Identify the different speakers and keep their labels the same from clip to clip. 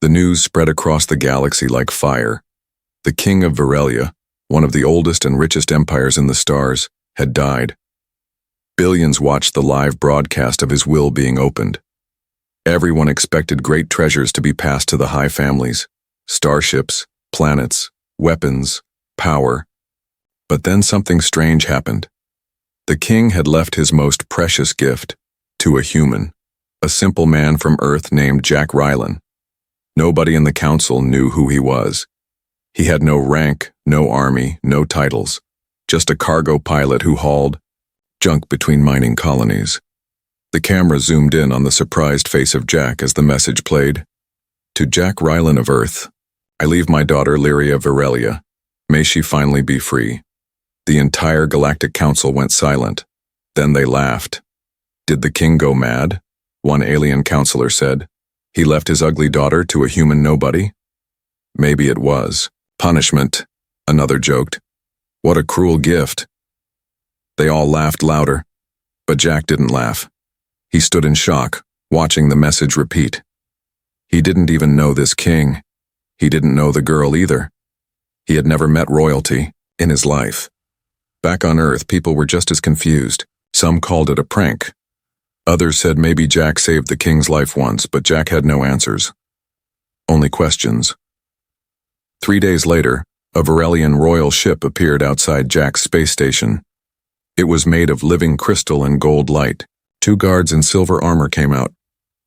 Speaker 1: The news spread across the galaxy like fire. The king of Varelia, one of the oldest and richest empires in the stars, had died. Billions watched the live broadcast of his will being opened. Everyone expected great treasures to be passed to the high families, starships, planets, weapons, power. But then something strange happened. The king had left his most precious gift to a human, a simple man from Earth named Jack Rylan. Nobody in the council knew who he was. He had no rank, no army, no titles, just a cargo pilot who hauled junk between mining colonies. The camera zoomed in on the surprised face of Jack as the message played. To Jack Rylan of Earth, I leave my daughter Lyria Varelia. May she finally be free. The entire Galactic Council went silent. Then they laughed. Did the king go mad? One alien counselor said. He left his ugly daughter to a human nobody? Maybe it was punishment, another joked. What a cruel gift. They all laughed louder, but Jack didn't laugh. He stood in shock, watching the message repeat. He didn't even know this king. He didn't know the girl either. He had never met royalty in his life. Back on Earth, people were just as confused. Some called it a prank. Others said maybe Jack saved the king's life once, but Jack had no answers. Only questions. 3 days later, a Varelian royal ship appeared outside Jack's space station. It was made of living crystal and gold light. 2 guards in silver armor came out.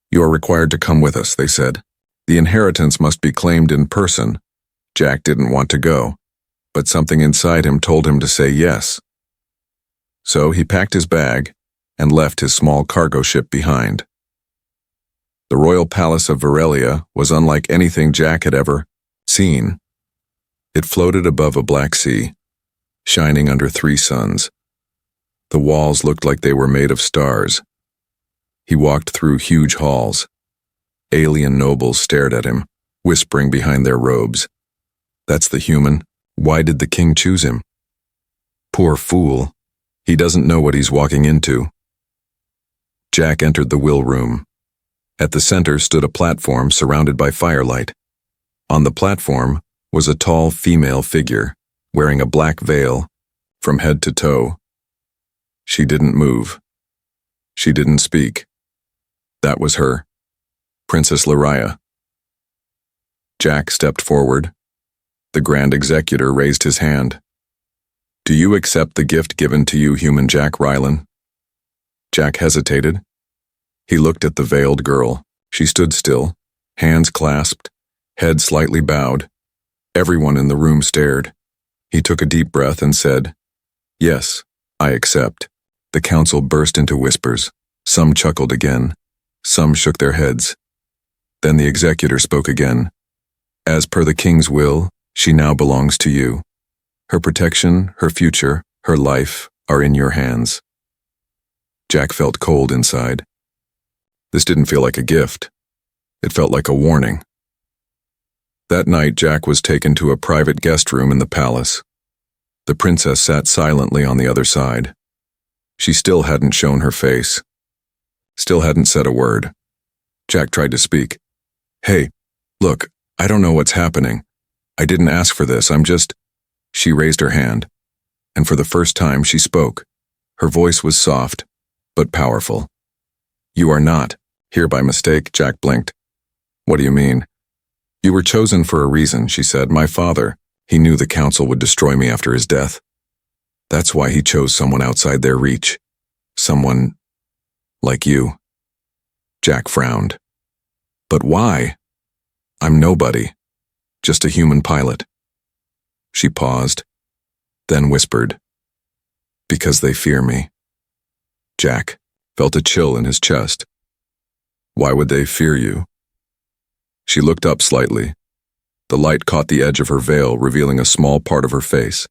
Speaker 1: You are required to come with us, they said. The inheritance must be claimed in person. Jack didn't want to go, but something inside him told him to say yes. So he packed his bag and left his small cargo ship behind. The royal palace of Varelia was unlike anything Jack had ever seen. It floated above a black sea, shining under 3 suns. The walls looked like they were made of stars. He walked through huge halls. Alien nobles stared at him, whispering behind their robes. That's the human. Why did the king choose him? Poor fool. He doesn't know what he's walking into. Jack entered the will room. At the center stood a platform surrounded by firelight. On the platform was a tall female figure, wearing a black veil from head to toe. She didn't move. She didn't speak. That was her, Princess Lyria. Jack stepped forward. The Grand Executor raised his hand. Do you accept the gift given to you, human Jack Rylan? Jack hesitated. He looked at the veiled girl. She stood still, hands clasped, head slightly bowed. Everyone in the room stared. He took a deep breath and said, Yes, I accept. The council burst into whispers. Some chuckled again. Some shook their heads. Then the executor spoke again. As per the king's will, she now belongs to you. Her protection, her future, her life are in your hands. Jack felt cold inside. This didn't feel like a gift. It felt like a warning. That night, Jack was taken to a private guest room in the palace. The princess sat silently on the other side. She still hadn't shown her face. Still hadn't said a word. Jack tried to speak. Hey, look, I don't know what's happening. I didn't ask for this, I'm just... She raised her hand, and for the first time she spoke. Her voice was soft, but powerful. You are not here by mistake, Jack blinked. What do you mean? You were chosen for a reason, she said. My father, he knew the council would destroy me after his death. That's why he chose someone outside their reach. Someone like you. Jack frowned. But why? I'm nobody. Just a human pilot. She paused, then whispered, Because they fear me. Jack felt a chill in his chest. Why would they fear you? She looked up slightly. The light caught the edge of her veil, revealing a small part of her face.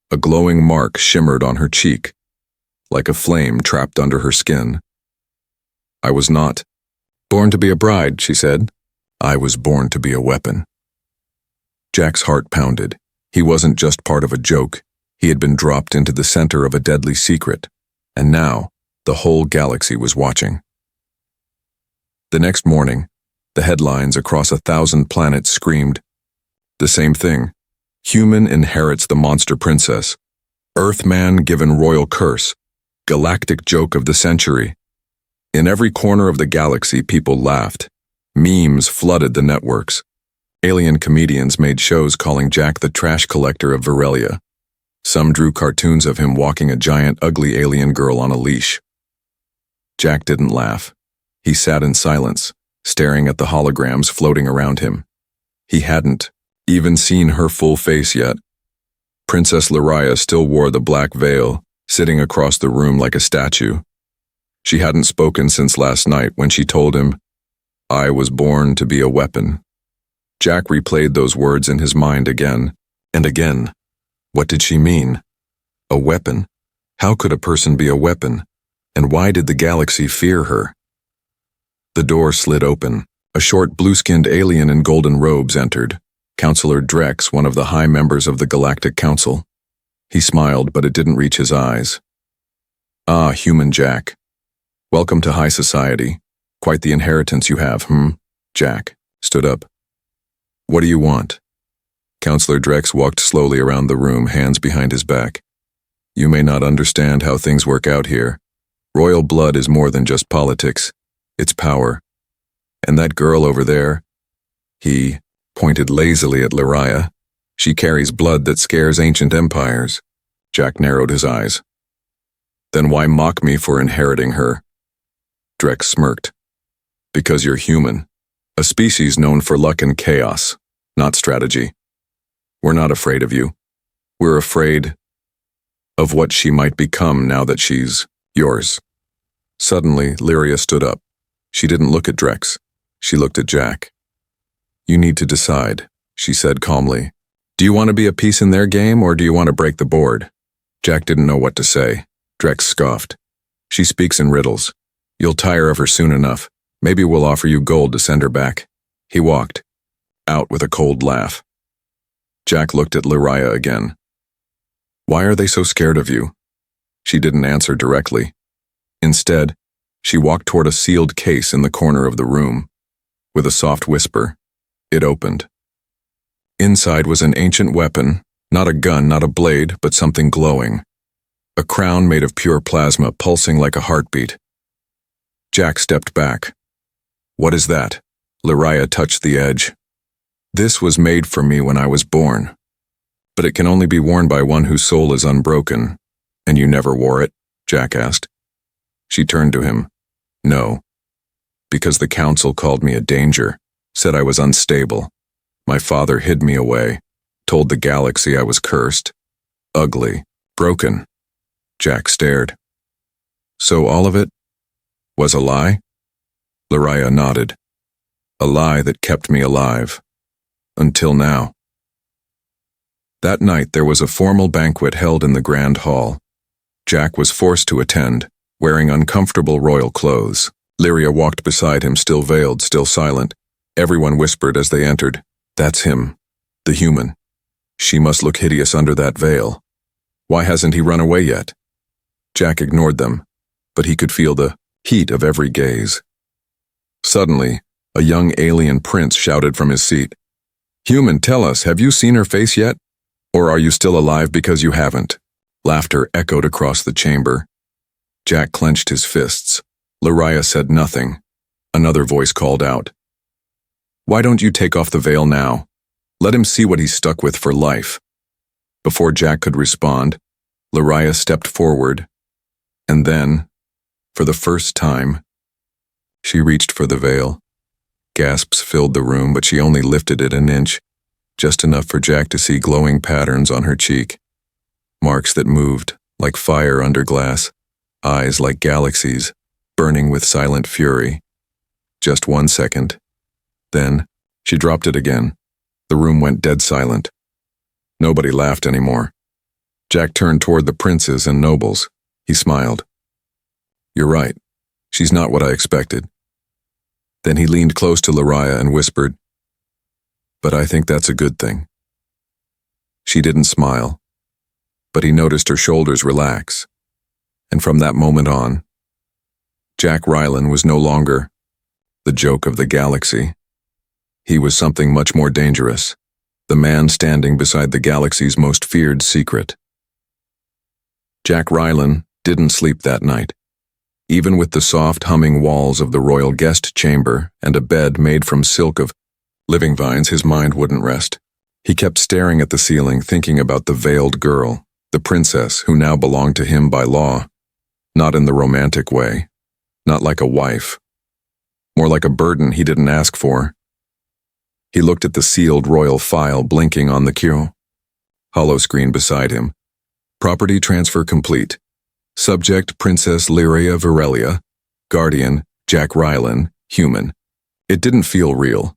Speaker 1: A glowing mark shimmered on her cheek, like a flame trapped under her skin. I was not born to be a bride, she said. I was born to be a weapon. Jack's heart pounded. He wasn't just part of a joke. He had been dropped into the center of a deadly secret, and now the whole galaxy was watching. The next morning, The headlines across 1,000 planets screamed the same thing. Human inherits the monster princess. Earthman given royal curse. Galactic joke of the century. In every corner of the galaxy, people laughed. Memes flooded the networks. Alien comedians made shows calling Jack the trash collector of Virelia. Some drew cartoons of him walking a giant, ugly alien girl on a leash. Jack didn't laugh. He sat in silence, staring at the holograms floating around him. He hadn't even seen her full face yet. Princess Lyria still wore the black veil, sitting across the room like a statue. She hadn't spoken since last night when she told him, "I was born to be a weapon." Jack replayed those words in his mind again and again. What did she mean? A weapon? How could a person be a weapon? And why did the galaxy fear her? The door slid open. A short, blue-skinned alien in golden robes entered. Counselor Drex, one of the high members of the Galactic Council. He smiled, but it didn't reach his eyes. "Ah, human Jack. Welcome to high society. Quite the inheritance you have, Jack stood up. "What do you want?" Counselor Drex walked slowly around the room, hands behind his back. "You may not understand how things work out here. Royal blood is more than just politics. It's power. And that girl over there," he pointed lazily at Lyria, "she carries blood that scares ancient empires." Jack narrowed his eyes. "Then why mock me for inheriting her?" Drex smirked. "Because you're human. A species known for luck and chaos, not strategy. We're not afraid of you. We're afraid of what she might become now that she's yours." Suddenly, Lyria stood up. She didn't look at Drex. She looked at Jack. "You need to decide," she said calmly. "Do you want to be a piece in their game, or do you want to break the board?" Jack didn't know what to say. Drex scoffed. "She speaks in riddles. You'll tire of her soon enough. Maybe we'll offer you gold to send her back." He walked out with a cold laugh. Jack looked at Lyria again. "Why are they so scared of you?" She didn't answer directly. Instead, she walked toward a sealed case in the corner of the room. With a soft whisper, it opened. Inside was an ancient weapon, not a gun, not a blade, but something glowing. A crown made of pure plasma pulsing like a heartbeat. Jack stepped back. "What is that?" Lyria touched the edge. "This was made for me when I was born. But it can only be worn by one whose soul is unbroken." "And you never wore it?" Jack asked. She turned to him. "No. Because the council called me a danger, said I was unstable. My father hid me away, told the galaxy I was cursed, ugly, broken." Jack stared. "So all of it was a lie?" Lyria nodded. "A lie that kept me alive. Until now." That night there was a formal banquet held in the Grand Hall. Jack was forced to attend, wearing uncomfortable royal clothes. Lyria walked beside him, still veiled, still silent. Everyone whispered as they entered, "That's him, the human. She must look hideous under that veil. Why hasn't he run away yet?" Jack ignored them, but he could feel the heat of every gaze. Suddenly, a young alien prince shouted from his seat, "Human, tell us, have you seen her face yet? Or are you still alive because you haven't?" Laughter echoed across the chamber. Jack clenched his fists. Lyria said nothing. Another voice called out, "Why don't you take off the veil now? Let him see what he's stuck with for life." Before Jack could respond, Lyria stepped forward, and then, for the first time, she reached for the veil. Gasps filled the room, but she only lifted it an inch, just enough for Jack to see glowing patterns on her cheek. Marks that moved, like fire under glass, eyes like galaxies, burning with silent fury. Just 1 second. Then, she dropped it again. The room went dead silent. Nobody laughed anymore. Jack turned toward the princes and nobles. He smiled. "You're right. She's not what I expected." Then he leaned close to Lyria and whispered, "But I think that's a good thing." She didn't smile, but he noticed her shoulders relax. And from that moment on, Jack Rylan was no longer the joke of the galaxy. He was something much more dangerous. The man standing beside the galaxy's most feared secret. Jack Rylan didn't sleep that night. Even with the soft humming walls of the royal guest chamber and a bed made from silk of living vines, his mind wouldn't rest. He kept staring at the ceiling, thinking about the veiled girl, the princess who now belonged to him by law. Not in the romantic way. Not like a wife. More like a burden he didn't ask for. He looked at the sealed royal file blinking on the holoscreen beside him. Property transfer complete. Subject Princess Lyria Virelia. Guardian Jack Rylan, human. It didn't feel real.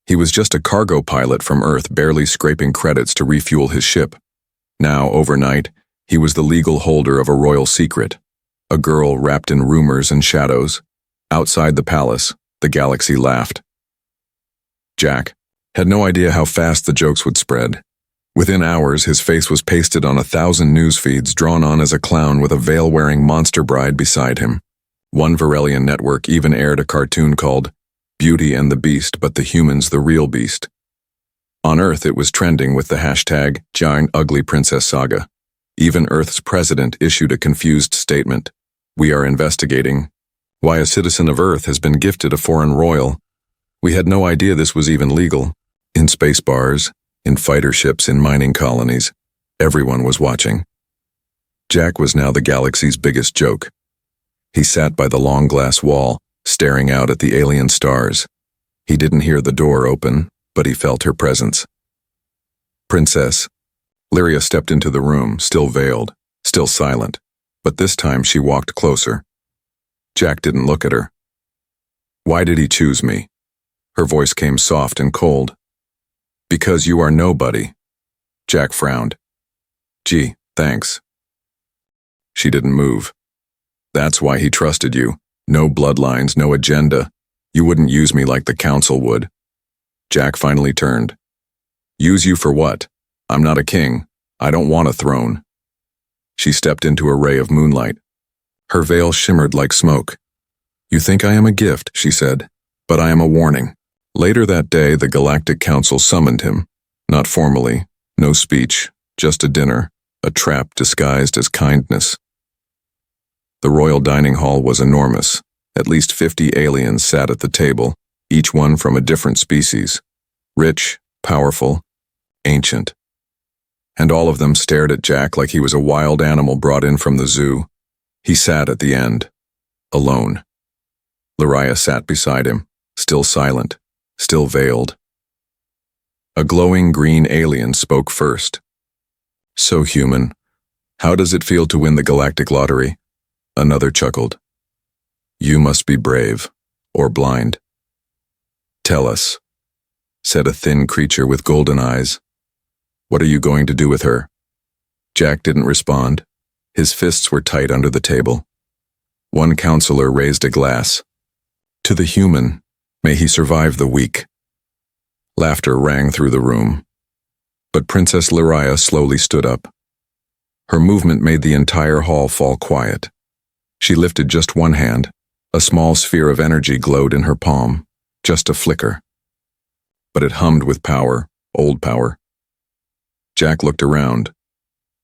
Speaker 1: He was just a cargo pilot from Earth barely scraping credits to refuel his ship. Now, overnight, he was the legal holder of a royal secret. A girl wrapped in rumors and shadows. Outside the palace, the galaxy laughed. Jack had no idea how fast the jokes would spread. Within hours, his face was pasted on 1,000 news feeds, drawn on as a clown with a veil-wearing monster bride beside him. One Varelian network even aired a cartoon called Beauty and the Beast, but the human's the real beast. On Earth, it was trending with the hashtag Giant Ugly Princess Saga. Even Earth's president issued a confused statement. We are investigating why a citizen of Earth has been gifted a foreign royal. We had no idea this was even legal. In space bars, in fighter ships, in mining colonies, everyone was watching. Jack was now the galaxy's biggest joke. He sat by the long glass wall, staring out at the alien stars. He didn't hear the door open, but he felt her presence. Princess. Lyria stepped into the room, still veiled, still silent, but this time she walked closer. Jack didn't look at her. Why did he choose me? Her voice came soft and cold. Because you are nobody. Jack frowned. Gee, thanks. She didn't move. That's why he trusted you. No bloodlines, no agenda. You wouldn't use me like the council would. Jack finally turned. Use you for what? I'm not a king. I don't want a throne. She stepped into a ray of moonlight. Her veil shimmered like smoke. You think I am a gift, she said, but I am a warning. Later that day, the Galactic Council summoned him. Not formally, no speech, just a dinner, a trap disguised as kindness. The royal dining hall was enormous. At least 50 aliens sat at the table, each one from a different species. Rich, powerful, ancient. And all of them stared at Jack like he was a wild animal brought in from the zoo. He sat at the end, alone. Lyria sat beside him, still silent, still veiled. A glowing green alien spoke first. So human. How does it feel to win the galactic lottery? Another chuckled. You must be brave, or blind. Tell us, said a thin creature with golden eyes. What are you going to do with her? Jack didn't respond. His fists were tight under the table. One counselor raised a glass. To the human, may he survive the week. Laughter rang through the room. But Princess Lyria slowly stood up. Her movement made the entire hall fall quiet. She lifted just one hand. A small sphere of energy glowed in her palm, just a flicker. But it hummed with power, old power. Jack looked around.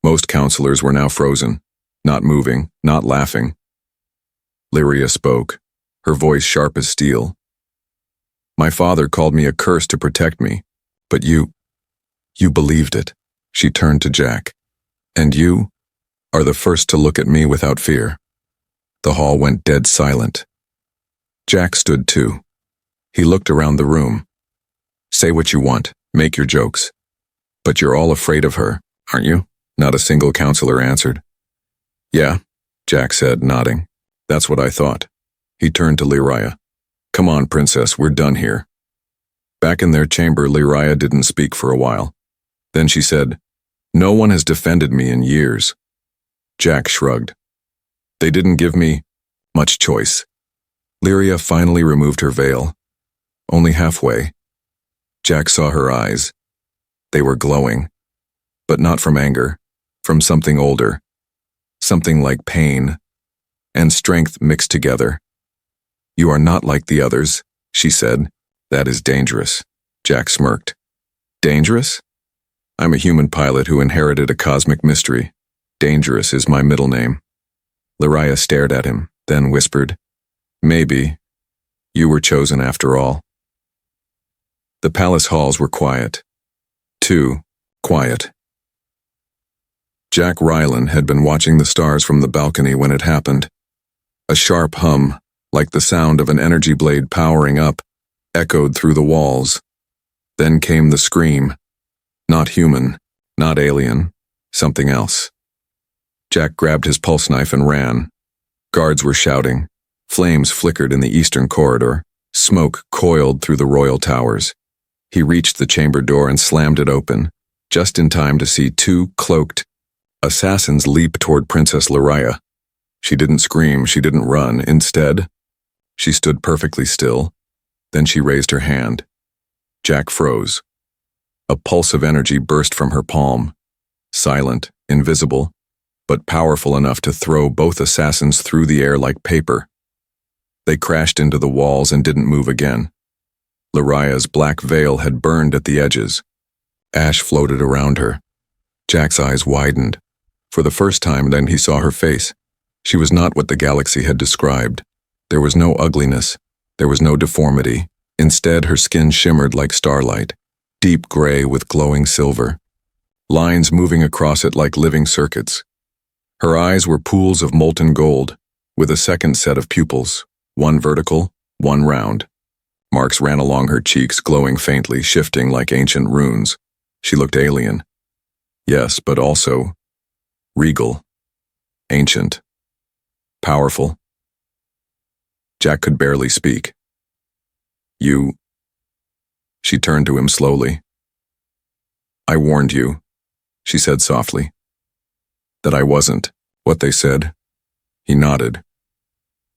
Speaker 1: Most counselors were now frozen, not moving, not laughing. Lyria spoke, her voice sharp as steel. My father called me a curse to protect me, but you believed it. She turned to Jack. And you are the first to look at me without fear. The hall went dead silent. Jack stood too. He looked around the room. Say what you want, make your jokes. But you're all afraid of her, aren't you? Not a single counselor answered. Yeah, Jack said, nodding. That's what I thought. He turned to Lyria. Come on, princess, we're done here. Back in their chamber, Lyria didn't speak for a while. Then she said, No one has defended me in years. Jack shrugged. They didn't give me much choice. Lyria finally removed her veil. Only halfway. Jack saw her eyes. They were glowing. But not from anger, from something older. Something like pain and strength mixed together. You are not like the others, she said. That is dangerous. Jack smirked. Dangerous? I'm a human pilot who inherited a cosmic mystery. Dangerous is my middle name. Lariah stared at him, then whispered, Maybe. You were chosen after all. The palace halls were quiet. Too quiet. Jack Rylan had been watching the stars from the balcony when it happened. A sharp hum, like the sound of an energy blade powering up, echoed through the walls. Then came the scream. Not human, not alien, something else. Jack grabbed his pulse knife and ran. Guards were shouting. Flames flickered in the eastern corridor. Smoke coiled through the royal towers. He reached the chamber door and slammed it open, just in time to see two cloaked assassins leap toward Princess Lariah. She didn't scream, she didn't run. Instead, she stood perfectly still. Then she raised her hand. Jack froze. A pulse of energy burst from her palm. Silent, invisible, but powerful enough to throw both assassins through the air like paper. They crashed into the walls and didn't move again. Lariah's black veil had burned at the edges. Ash floated around her. Jack's eyes widened. For the first time, then he saw her face. She was not what the galaxy had described. There was no ugliness. There was no deformity. Instead, her skin shimmered like starlight, deep gray with glowing silver. Lines moving across it like living circuits. Her eyes were pools of molten gold, with a second set of pupils, one vertical, one round. Marks ran along her cheeks, glowing faintly, shifting like ancient runes. She looked alien. Yes, but also regal, ancient, powerful. Jack could barely speak. You... She turned to him slowly. I warned you, she said softly. That I wasn't what they said. He nodded.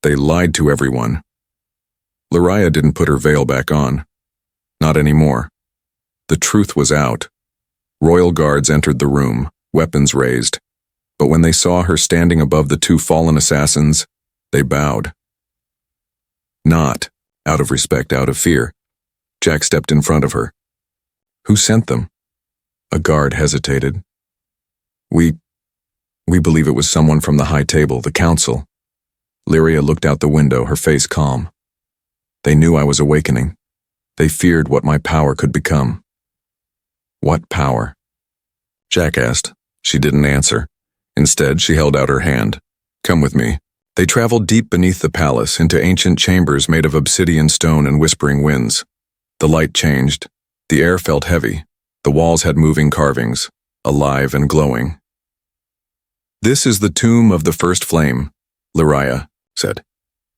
Speaker 1: They lied to everyone. Lariah didn't put her veil back on. Not anymore. The truth was out. Royal guards entered the room, weapons raised. But when they saw her standing above the two fallen assassins, they bowed. Not out of respect, out of fear. Jack stepped in front of her. Who sent them? A guard hesitated. We believe it was someone from the high table, the council. Lyria looked out the window, her face calm. They knew I was awakening. They feared what my power could become. What power? Jack asked. She didn't answer. Instead, she held out her hand. Come with me. They traveled deep beneath the palace into ancient chambers made of obsidian stone and whispering winds. The light changed. The air felt heavy. The walls had moving carvings, alive and glowing. This is the tomb of the first flame, Lariah said.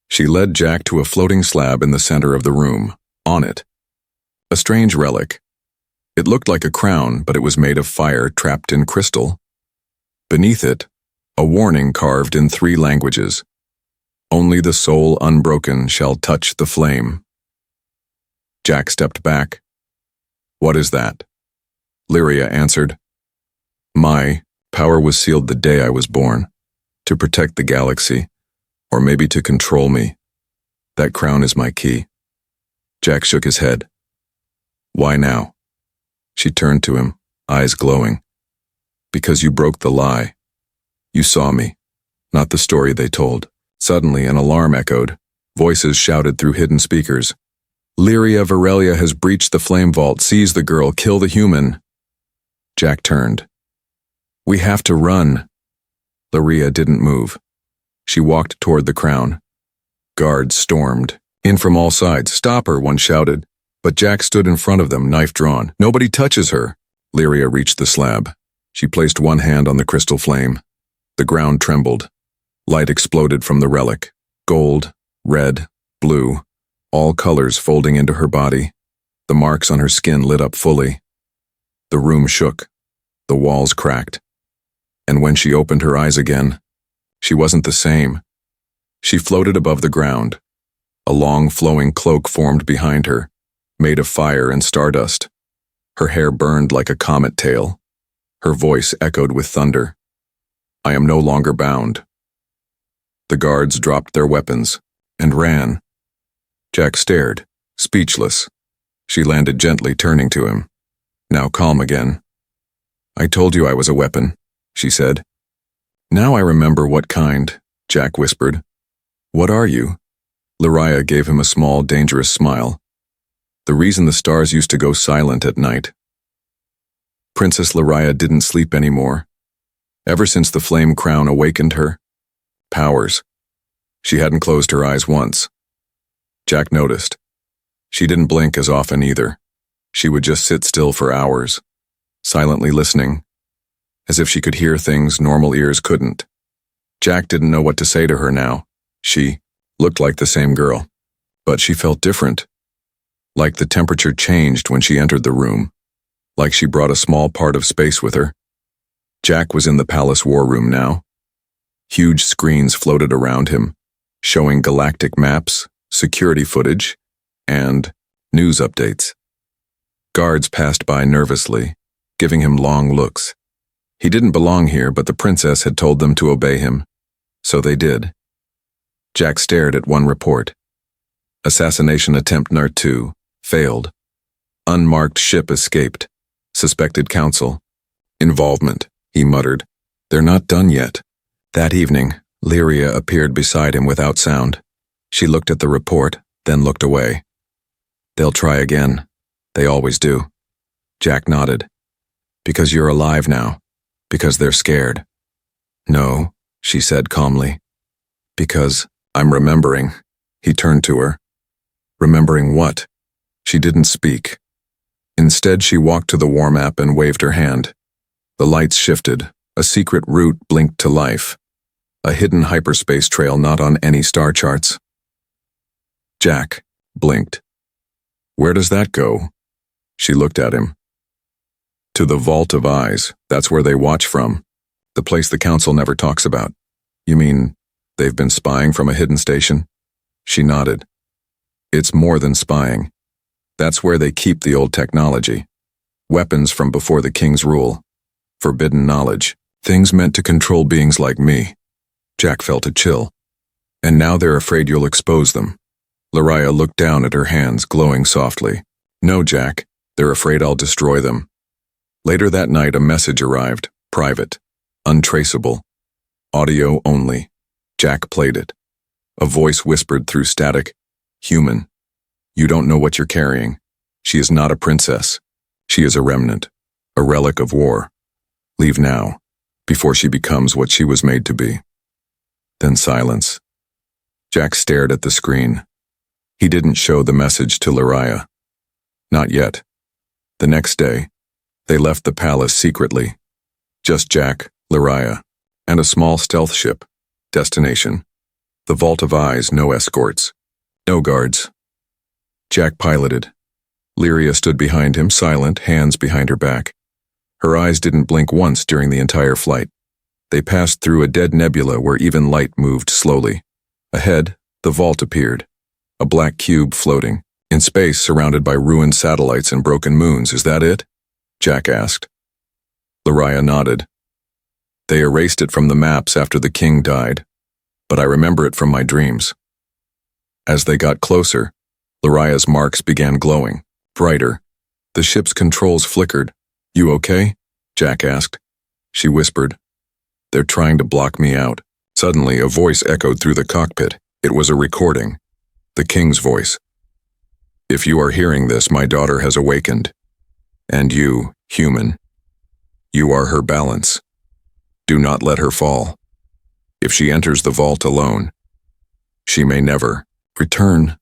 Speaker 1: She led Jack to a floating slab in the center of the room. On it, a strange relic. It looked like a crown, but it was made of fire trapped in crystal. Beneath it, a warning carved in 3 languages. Only the soul unbroken shall touch the flame. Jack stepped back. What is that? Lyria answered. My power was sealed the day I was born, to protect the galaxy, or maybe to control me. That crown is my key. Jack shook his head. Why now? She turned to him, eyes glowing. Because you broke the lie. You saw me, not the story they told. Suddenly, an alarm echoed. Voices shouted through hidden speakers. Lyria Varelia has breached the flame vault. Seize the girl. Kill the human. Jack turned. We have to run. Lyria didn't move. She walked toward the crown. Guards stormed. In from all sides. Stop her, one shouted. But Jack stood in front of them, knife drawn. Nobody touches her. Lyria reached the slab. She placed one hand on the crystal flame. The ground trembled. Light exploded from the relic. Gold, red, blue, all colors folding into her body. The marks on her skin lit up fully. The room shook. The walls cracked. And when she opened her eyes again, she wasn't the same. She floated above the ground. A long flowing cloak formed behind her, made of fire and stardust. Her hair burned like a comet tail. Her voice echoed with thunder. I am no longer bound. The guards dropped their weapons and ran. Jack stared, speechless. She landed gently, turning to him. Now calm again. I told you I was a weapon, she said. Now I remember what kind, Jack whispered. What are you? Lariah gave him a small, dangerous smile. The reason the stars used to go silent at night. Princess Lariah didn't sleep anymore. Ever since the flame crown awakened her. Powers. She hadn't closed her eyes once. Jack noticed. She didn't blink as often either. She would just sit still for hours, silently listening, as if she could hear things normal ears couldn't. Jack didn't know what to say to her now. She looked like the same girl, but she felt different. Like the temperature changed when she entered the room, like she brought a small part of space with her. Jack was in the palace war room now. Huge screens floated around him, showing galactic maps, security footage, and news updates. Guards passed by nervously, giving him long looks. He didn't belong here, but the princess had told them to obey him, so they did. Jack stared at one report. Assassination attempt Nart 2, failed. Unmarked ship escaped. Suspected council. Involvement, he muttered. They're not done yet. That evening, Lyria appeared beside him without sound. She looked at the report, then looked away. They'll try again. They always do. Jack nodded. Because you're alive now. Because they're scared. No, she said calmly. Because I'm remembering. He turned to her. Remembering what? She didn't speak. Instead, she walked to the war map and waved her hand. The lights shifted. A secret route blinked to life. A hidden hyperspace trail not on any star charts. Jack blinked. Where does that go? She looked at him. To the Vault of Eyes. That's where they watch from. The place the council never talks about. You mean they've been spying from a hidden station? She nodded. It's more than spying. That's where they keep the old technology. Weapons from before the king's rule. Forbidden knowledge. Things meant to control beings like me. Jack felt a chill. And now they're afraid you'll expose them. Lariah looked down at her hands, glowing softly. No, Jack. They're afraid I'll destroy them. Later that night, a message arrived. Private. Untraceable. Audio only. Jack played it. A voice whispered through static. Human. You don't know what you're carrying. She is not a princess. She is a remnant. A relic of war. Leave now, before she becomes what she was made to be. Then silence. Jack stared at the screen. He didn't show the message to Lariah. Not yet. The next day, they left the palace secretly. Just Jack, Lariah, and a small stealth ship. Destination. The Vault of Eyes, no escorts. No guards. Jack piloted. Lyria stood behind him, silent, hands behind her back. Her eyes didn't blink once during the entire flight. They passed through a dead nebula where even light moved slowly. Ahead, the vault appeared. A black cube floating. In space, surrounded by ruined satellites and broken moons. Is that it? Jack asked. Lariah nodded. They erased it from the maps after the king died, but I remember it from my dreams. As they got closer, Lariah's marks began glowing, brighter. The ship's controls flickered. You okay? Jack asked. She whispered. They're trying to block me out. Suddenly, a voice echoed through the cockpit. It was a recording. The king's voice. If you are hearing this, my daughter has awakened. And you, human. You are her balance. Do not let her fall. If she enters the vault alone, she may never return.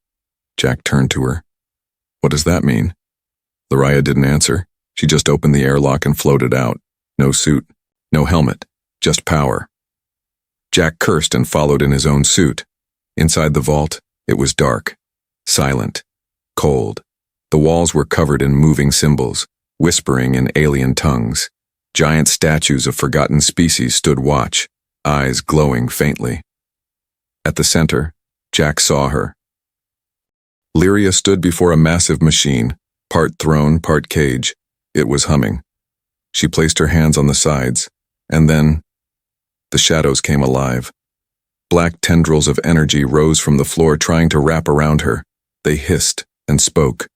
Speaker 1: Jack turned to her. What does that mean? Lariah didn't answer. She just opened the airlock and floated out. No suit, no helmet, just power. Jack cursed and followed in his own suit. Inside the vault, it was dark, silent, cold. The walls were covered in moving symbols, whispering in alien tongues. Giant statues of forgotten species stood watch, eyes glowing faintly. At the center, Jack saw her. Lyria stood before a massive machine, part throne, part cage. It was humming. She placed her hands on the sides, and then the shadows came alive. Black tendrils of energy rose from the floor, trying to wrap around her. They hissed and spoke.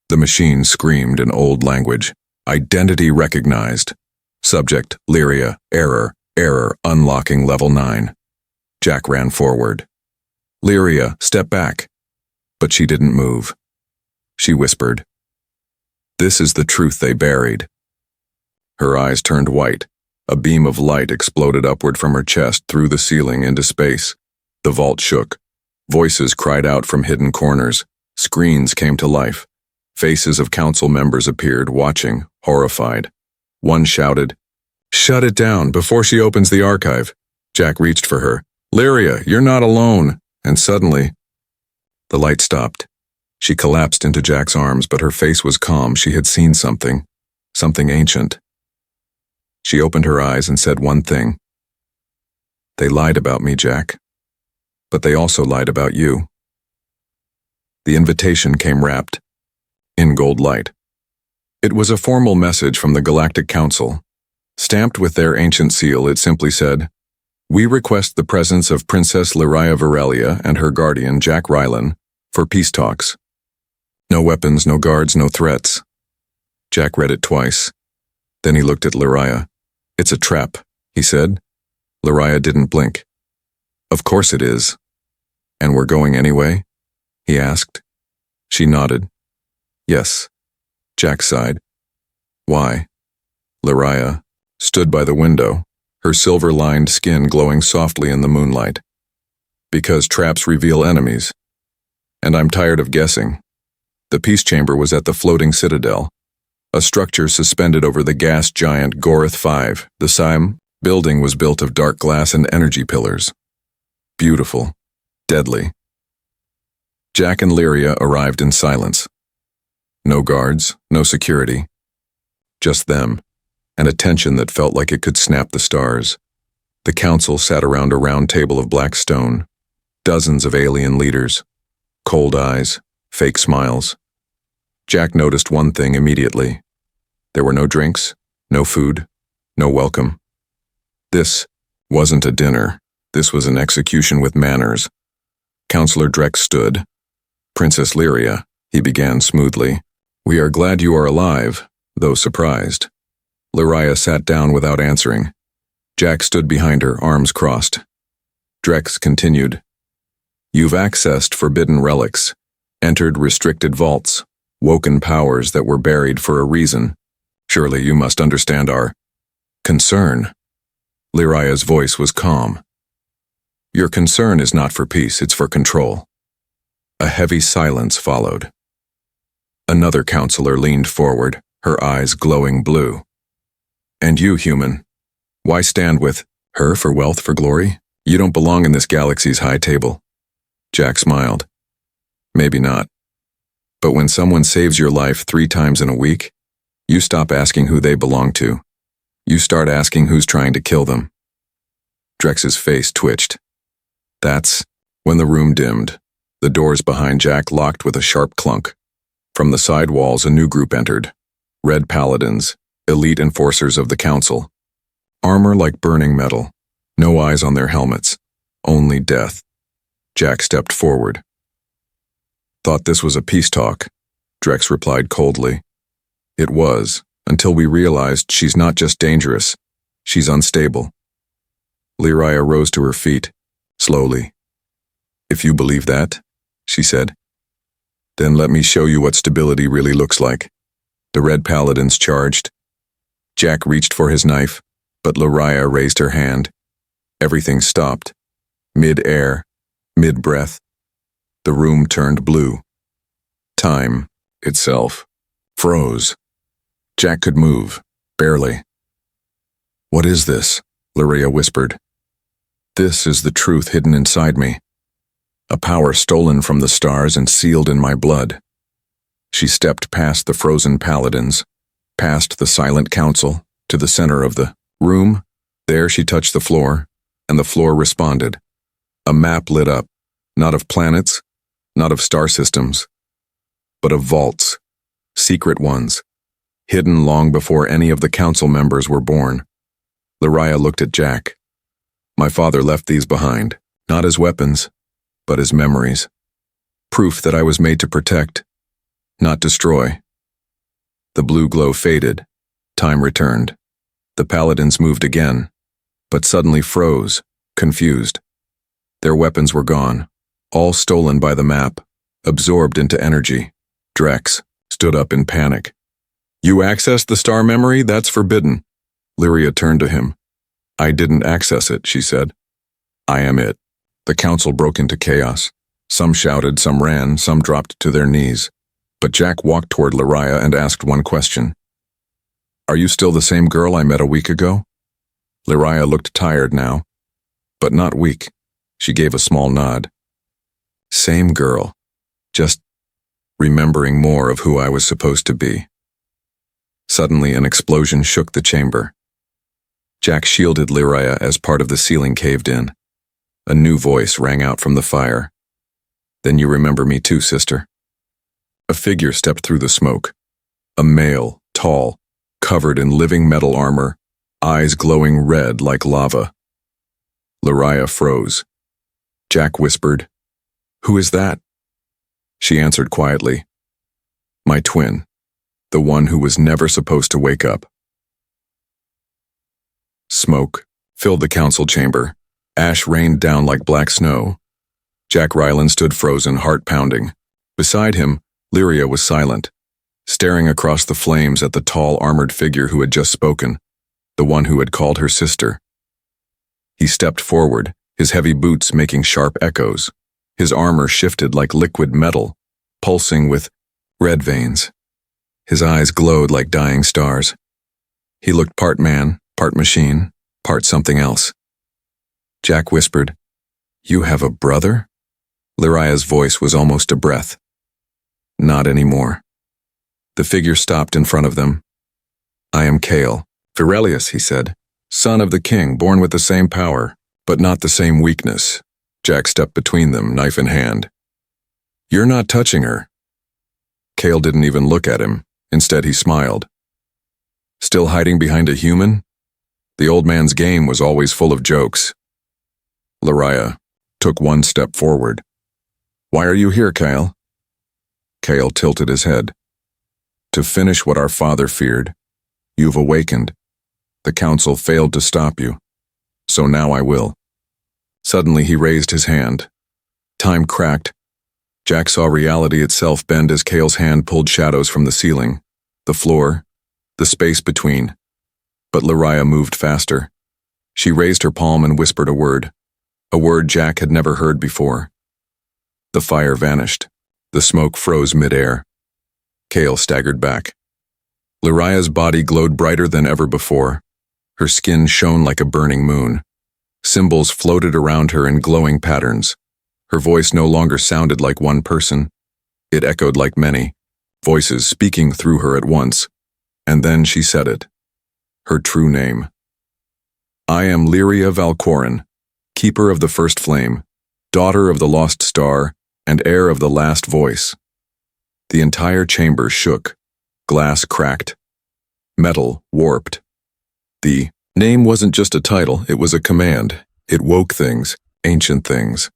Speaker 1: The machine screamed in old language. Identity recognized. Subject, Lyria, error, unlocking level 9. Jack ran forward. Lyria, step back. But she didn't move. She whispered. This is the truth they buried. Her eyes turned white. A beam of light exploded upward from her chest through the ceiling into space. The vault shook. Voices cried out from hidden corners. Screens came to life. Faces of council members appeared, watching, horrified. One shouted, "Shut it down before she opens the archive." Jack reached for her. "Lyria, you're not alone." And suddenly, the light stopped. She collapsed into Jack's arms, but her face was calm. She had seen something ancient. She opened her eyes and said one thing. "They lied about me, Jack. But they also lied about you." The invitation came wrapped in gold light. It was a formal message from the Galactic Council. Stamped with their ancient seal, it simply said, "We request the presence of Princess Lyria Virelia and her guardian, Jack Rylan, for peace talks. No weapons, no guards, no threats." Jack read it twice. Then he looked at Lyria. "It's a trap," he said. Lyria didn't blink. "Of course it is." "And we're going anyway?" he asked. She nodded. "Yes." Jack sighed. "Why?" Lyria stood by the window, her silver-lined skin glowing softly in the moonlight. "Because traps reveal enemies. And I'm tired of guessing." The peace chamber was at the floating citadel, a structure suspended over the gas giant Gorath 5. The Sime building was built of dark glass and energy pillars. Beautiful. Deadly. Jack and Lyria arrived in silence. No guards, no security. Just them, and a tension that felt like it could snap the stars. The council sat around a round table of black stone. Dozens of alien leaders. Cold eyes, fake smiles. Jack noticed one thing immediately. There were no drinks, no food, no welcome. This wasn't a dinner. This was an execution with manners. Counselor Drex stood. "Princess Lyria," he began smoothly, "we are glad you are alive, though surprised." Lyria sat down without answering. Jack stood behind her, arms crossed. Drex continued. "You've accessed forbidden relics, entered restricted vaults, woken powers that were buried for a reason. Surely you must understand our concern." Lyria's voice was calm. "Your concern is not for peace, it's for control." A heavy silence followed. Another counselor leaned forward, her eyes glowing blue. "And you, human, why stand with her for wealth, for glory? You don't belong in this galaxy's high table." Jack smiled. "Maybe not. But when someone saves your life 3 times in a week, you stop asking who they belong to. You start asking who's trying to kill them." Drex's face twitched. That's when the room dimmed. The doors behind Jack locked with a sharp clunk. From the side walls, a new group entered. Red Paladins, elite enforcers of the Council. Armor like burning metal. No eyes on their helmets. Only death. Jack stepped forward. "Thought this was a peace talk," Drex replied coldly. "It was, until we realized she's not just dangerous, she's unstable." Lyria rose to her feet, slowly. "If you believe that," she said, "then let me show you what stability really looks like." The Red Paladins charged. Jack reached for his knife, but Lyria raised her hand. Everything stopped. Mid-air, mid-breath. The room turned blue. Time, itself, froze. Jack could move, barely. "What is this?" Lyria whispered. "This is the truth hidden inside me. A power stolen from the stars and sealed in my blood." She stepped past the frozen paladins, past the silent council, to the center of the room. There she touched the floor, and the floor responded. A map lit up, not of planets, not of star systems, but of vaults, secret ones, hidden long before any of the council members were born. Lyria looked at Jack. "My father left these behind, not as weapons, but as memories. Proof that I was made to protect. not destroy. The blue glow faded. Time returned. The paladins moved again, but suddenly froze, confused. Their weapons were gone, all stolen by the map, absorbed into energy. Drex stood up in panic. You accessed the star memory? That's forbidden. Lyria turned to him. I didn't access it, she said. I am it. The council broke into chaos. Some shouted, some ran, some dropped to their knees. But Jack walked toward Lyria and asked one question. Are you still the same girl I met a week ago? Lyria looked tired now, but not weak. She gave a small nod. Same girl, just remembering more of who I was supposed to be. Suddenly, an explosion shook the chamber. Jack shielded Lyria as part of the ceiling caved in. A new voice rang out from the fire. Then you remember me too, sister. A figure stepped through the smoke. A male, tall, covered in living metal armor, eyes glowing red like lava. Lyria froze. Jack whispered, Who is that? She answered quietly, My twin, the one who was never supposed to wake up. Smoke filled the council chamber. Ash rained down like black snow. Jack Ryland stood frozen, heart pounding. Beside him, Lyria was silent, staring across the flames at the tall, armored figure who had just spoken, the one who had called her sister. He stepped forward, his heavy boots making sharp echoes. His armor shifted like liquid metal, pulsing with red veins. His eyes glowed like dying stars. He looked part man, part machine, part something else. Jack whispered, You have a brother? Lyria's voice was almost a breath. Not anymore. The figure stopped in front of them. I am Kale. Virelius, he said. Son of the king, born with the same power, but not the same weakness. Jack stepped between them, knife in hand. You're not touching her. Kale didn't even look at him. Instead, he smiled. Still hiding behind a human? The old man's game was always full of jokes. Lyria took one step forward. Why are you here, Kale? Kale tilted his head. To finish what our father feared. You've awakened. The council failed to stop you. So now I will. Suddenly he raised his hand. Time cracked. Jack saw reality itself bend as Kale's hand pulled shadows from the ceiling, the floor, the space between. But Lyria moved faster. She raised her palm and whispered a word Jack had never heard before. The fire vanished. The smoke froze midair. Kale staggered back. Lyria's body glowed brighter than ever before. Her skin shone like a burning moon. Symbols floated around her in glowing patterns. Her voice no longer sounded like one person. It echoed like many, voices speaking through her at once. And then she said it. Her true name. I am Lyria Valcorin, keeper of the first flame, daughter of the lost star, and heir of the last voice. The entire chamber shook. Glass cracked. Metal warped. The name wasn't just a title, it was a command. It woke things, ancient things.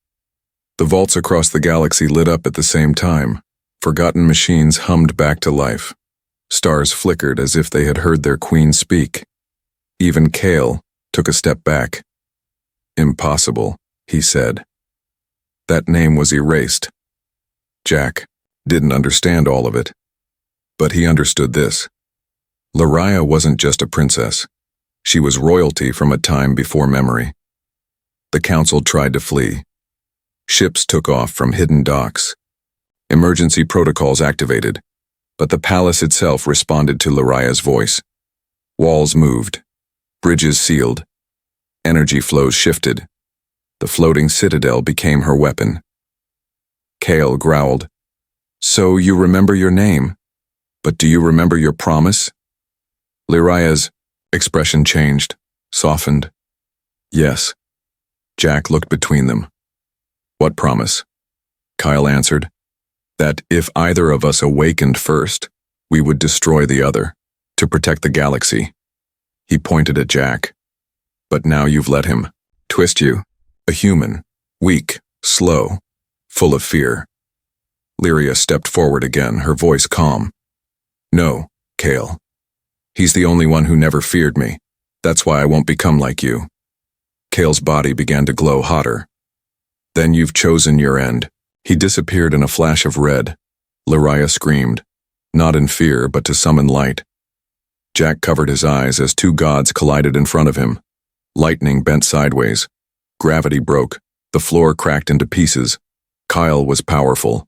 Speaker 1: The vaults across the galaxy lit up at the same time. Forgotten machines hummed back to life. Stars flickered as if they had heard their queen speak. Even Kale took a step back. Impossible, he said. That name was erased. Jack didn't understand all of it. But he understood this. Lyria wasn't just a princess. She was royalty from a time before memory. The council tried to flee. Ships took off from hidden docks. Emergency protocols activated, but the palace itself responded to Lyria's voice. Walls moved. Bridges sealed. Energy flows shifted. The floating citadel became her weapon. Kale growled. So you remember your name, but do you remember your promise? Lyria's expression changed, softened. Yes. Jack looked between them. What promise? Kyle answered. That if either of us awakened first, we would destroy the other, to protect the galaxy. He pointed at Jack. But now you've let him twist you. A human, weak, slow, full of fear. Lyria stepped forward again, her voice calm. No, Kale. He's the only one who never feared me. That's why I won't become like you. Kale's body began to glow hotter. Then you've chosen your end. He disappeared in a flash of red. Lyria screamed, not in fear, but to summon light. Jack covered his eyes as two gods collided in front of him. Lightning bent sideways. Gravity broke. The floor cracked into pieces. Kyle was powerful,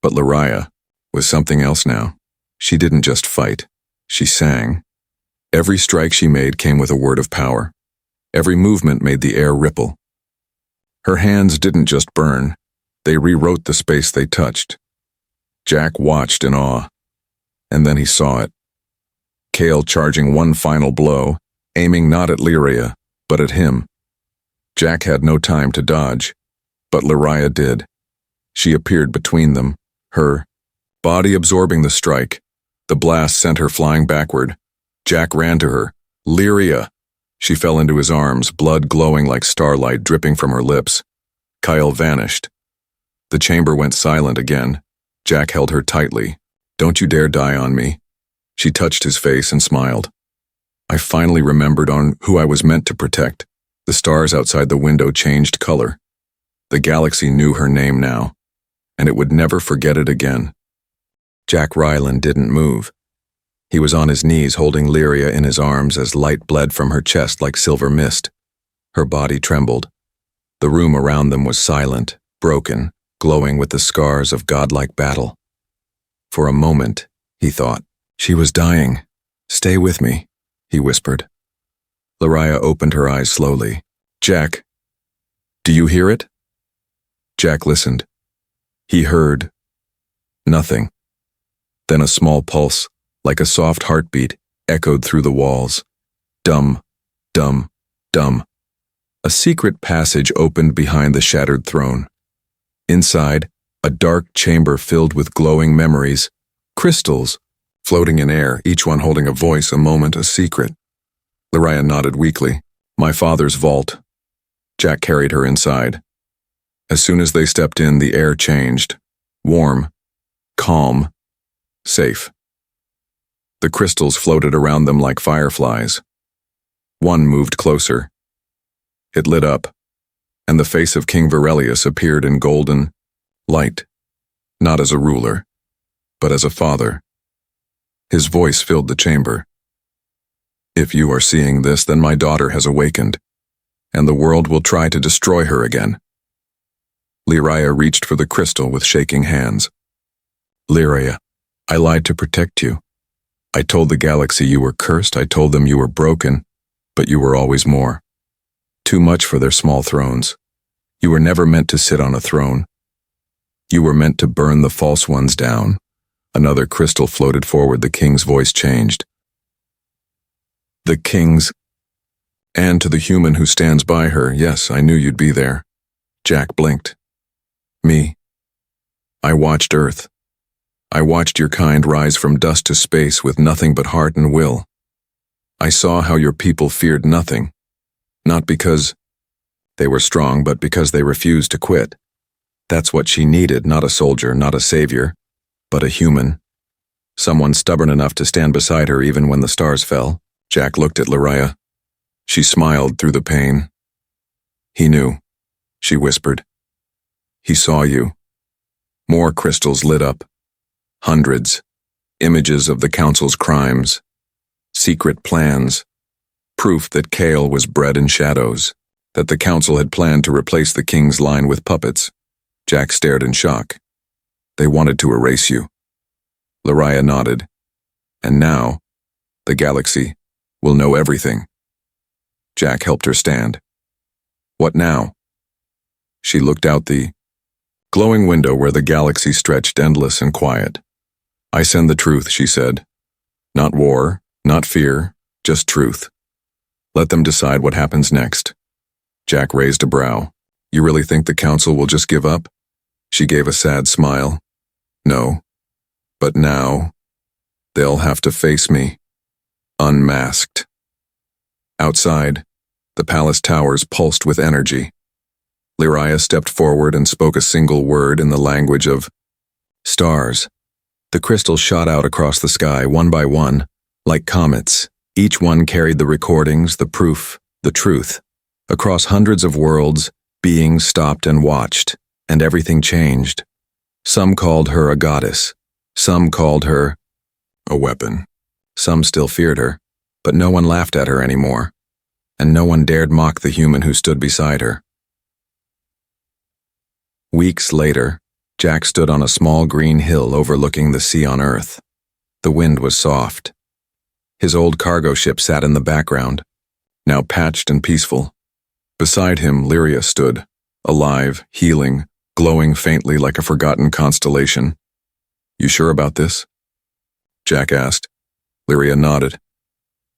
Speaker 1: but Lyria was something else now. She didn't just fight. She sang. Every strike she made came with a word of power. Every movement made the air ripple. Her hands didn't just burn. They rewrote the space they touched. Jack watched in awe, and then he saw it. Kale charging one final blow, aiming not at Lyria, but at him. Jack had no time to dodge, but Lyria did. She appeared between them, her body absorbing the strike. The blast sent her flying backward. Jack ran to her. Lyria! She fell into his arms, blood glowing like starlight dripping from her lips. Kyle vanished. The chamber went silent again. Jack held her tightly. Don't you dare die on me. She touched his face and smiled. I finally remembered on who I was meant to protect. The stars outside the window changed color. The galaxy knew her name now, and it would never forget it again. Jack Ryland didn't move. He was on his knees holding Lyria in his arms as light bled from her chest like silver mist. Her body trembled. The room around them was silent, broken, glowing with the scars of godlike battle. For a moment, he thought, she was dying. Stay with me, he whispered. Lyria opened her eyes slowly. Jack, do you hear it? Jack listened. He heard nothing. Then a small pulse, like a soft heartbeat, echoed through the walls. Dum, dum, dum. A secret passage opened behind the shattered throne. Inside, a dark chamber filled with glowing memories, crystals, floating in air, each one holding a voice, a moment, a secret. Lyria nodded weakly. My father's vault. Jack carried her inside. As soon as they stepped in, the air changed. Warm, calm, safe. The crystals floated around them like fireflies. One moved closer. It lit up, and the face of King Virelius appeared in golden light, not as a ruler, but as a father. His voice filled the chamber. If you are seeing this, then my daughter has awakened, and the world will try to destroy her again. Lyria reached for the crystal with shaking hands. Lyria, I lied to protect you. I told the galaxy you were cursed, I told them you were broken, but you were always more. Too much for their small thrones. You were never meant to sit on a throne. You were meant to burn the false ones down. Another crystal floated forward, the king's voice changed. The king's, and to the human who stands by her, yes, I knew you'd be there. Jack blinked. Me. I watched Earth. I watched your kind rise from dust to space with nothing but heart and will. I saw how your people feared nothing, not because they were strong, but because they refused to quit. That's what she needed, not a soldier, not a savior, but a human. Someone stubborn enough to stand beside her even when the stars fell. Jack looked at Lyria. She smiled through the pain. He knew, she whispered. He saw you. More crystals lit up. Hundreds. Images of the Council's crimes. Secret plans. Proof that Kale was bred in shadows. That the Council had planned to replace the king's line with puppets. Jack stared in shock. They wanted to erase you. Lyria nodded. And now, the galaxy will know everything. Jack helped her stand. What now? She looked out the glowing window where the galaxy stretched endless and quiet. I send the truth, she said. Not war, not fear, just truth. Let them decide what happens next. Jack raised a brow. You really think the Council will just give up? She gave a sad smile. No. But now, they'll have to face me. Unmasked. Outside, the palace towers pulsed with energy. Lyria stepped forward and spoke a single word in the language of Stars. The crystals shot out across the sky, one by one, like comets. Each one carried the recordings, the proof, the truth. Across hundreds of worlds, beings stopped and watched, and everything changed. Some called her a goddess. Some called her a weapon. Some still feared her, but no one laughed at her anymore, and no one dared mock the human who stood beside her. Weeks later, Jack stood on a small green hill overlooking the sea on Earth. The wind was soft. His old cargo ship sat in the background, now patched and peaceful. Beside him, Lyria stood, alive, healing, glowing faintly like a forgotten constellation. "You sure about this?" Jack asked. Lyria nodded.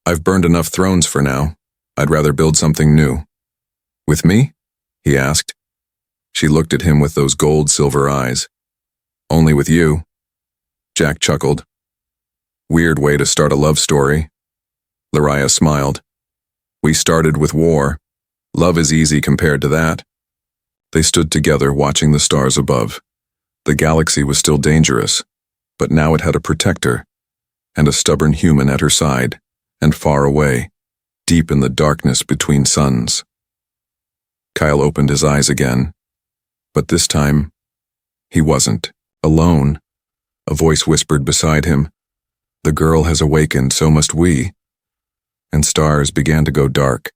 Speaker 1: "I've burned enough thrones for now. I'd rather build something new." "With me?" he asked. She looked at him with those gold-silver eyes. "Only with you." Jack chuckled. "Weird way to start a love story." Lyria smiled. "We started with war. Love is easy compared to that." They stood together watching the stars above. The galaxy was still dangerous, but now it had a protector, and a stubborn human at her side, and far away, deep in the darkness between suns. Kyle opened his eyes again, but this time, he wasn't alone. A voice whispered beside him, "The girl has awakened, so must we." And stars began to go dark,